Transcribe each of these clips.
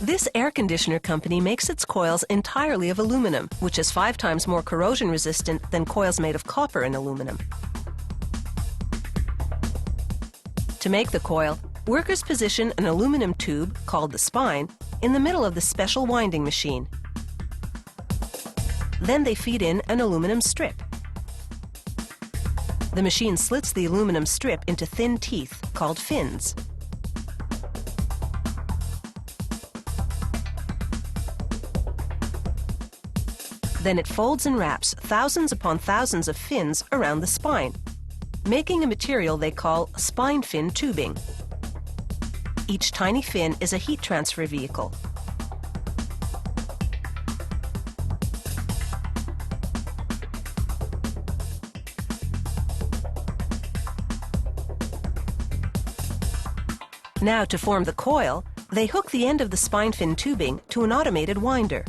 This air conditioner company makes its coils entirely of aluminum, which is 5 times more corrosion resistant than coils made of copper and aluminum. To make the coil, workers position an aluminum tube, called the spine, in the middle of the special winding machine. Then they feed in an aluminum strip. The machine slits the aluminum strip into thin teeth, called fins. Then it folds and wraps thousands upon thousands of fins around the spine, making a material they call spine fin tubing. Each tiny fin is a heat transfer vehicle. Now, to form the coil, they hook the end of the spine fin tubing to an automated winder.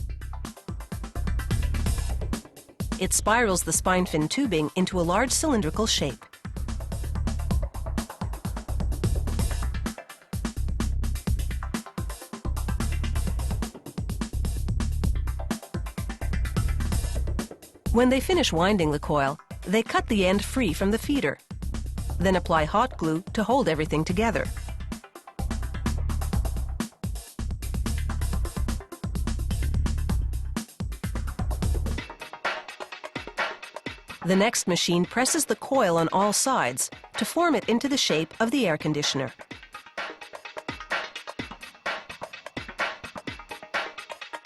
It spirals the spine fin tubing into a large cylindrical shape. When they finish winding the coil, they cut the end free from the feeder, then apply hot glue to hold everything together. The next machine presses the coil on all sides to form it into the shape of the air conditioner.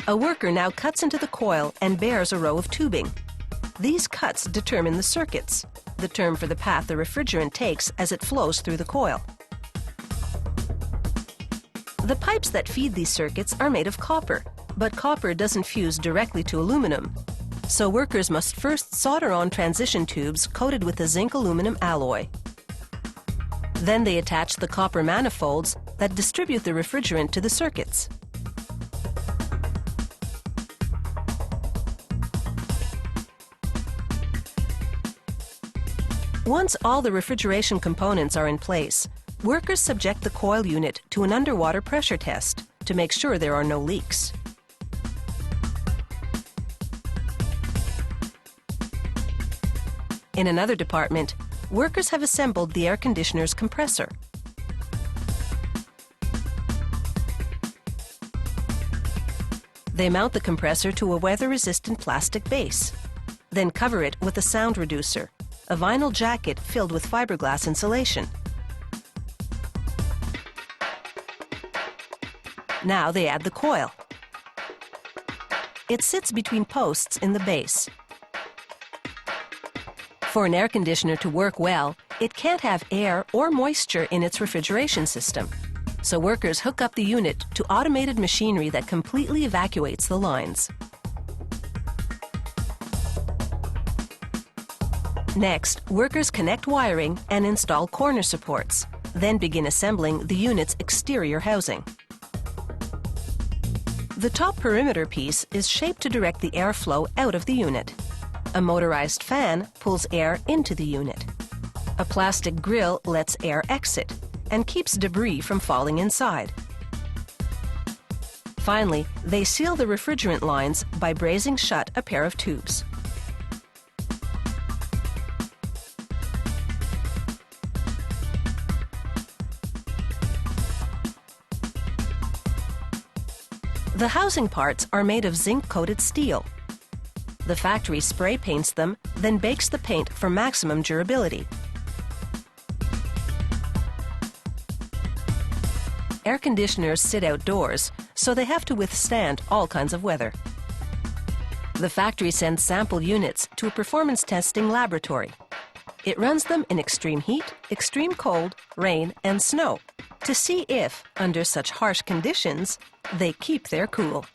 A worker now cuts into the coil and bares a row of tubing. These cuts determine the circuits, the term for the path the refrigerant takes as it flows through the coil. The pipes that feed these circuits are made of copper, but copper doesn't fuse directly to aluminum. So workers must first solder on transition tubes coated with a zinc-aluminum alloy. Then they attach the copper manifolds that distribute the refrigerant to the circuits. Once all the refrigeration components are in place, workers subject the coil unit to an underwater pressure test to make sure there are no leaks. In another department, workers have assembled the air conditioner's compressor. They mount the compressor to a weather-resistant plastic base, then cover it with a sound reducer, a vinyl jacket filled with fiberglass insulation. Now they add the coil. It sits between posts in the base. For an air conditioner to work well, it can't have air or moisture in its refrigeration system. So workers hook up the unit to automated machinery that completely evacuates the lines. Next, workers connect wiring and install corner supports, then begin assembling the unit's exterior housing. The top perimeter piece is shaped to direct the airflow out of the unit. A motorized fan pulls air into the unit. A plastic grill lets air exit and keeps debris from falling inside. Finally, they seal the refrigerant lines by brazing shut a pair of tubes. The housing parts are made of zinc-coated steel. The factory spray paints them, then bakes the paint for maximum durability. Air conditioners sit outdoors, so they have to withstand all kinds of weather. The factory sends sample units to a performance testing laboratory. It runs them in extreme heat, extreme cold, rain, and snow to see if, under such harsh conditions, they keep their cool.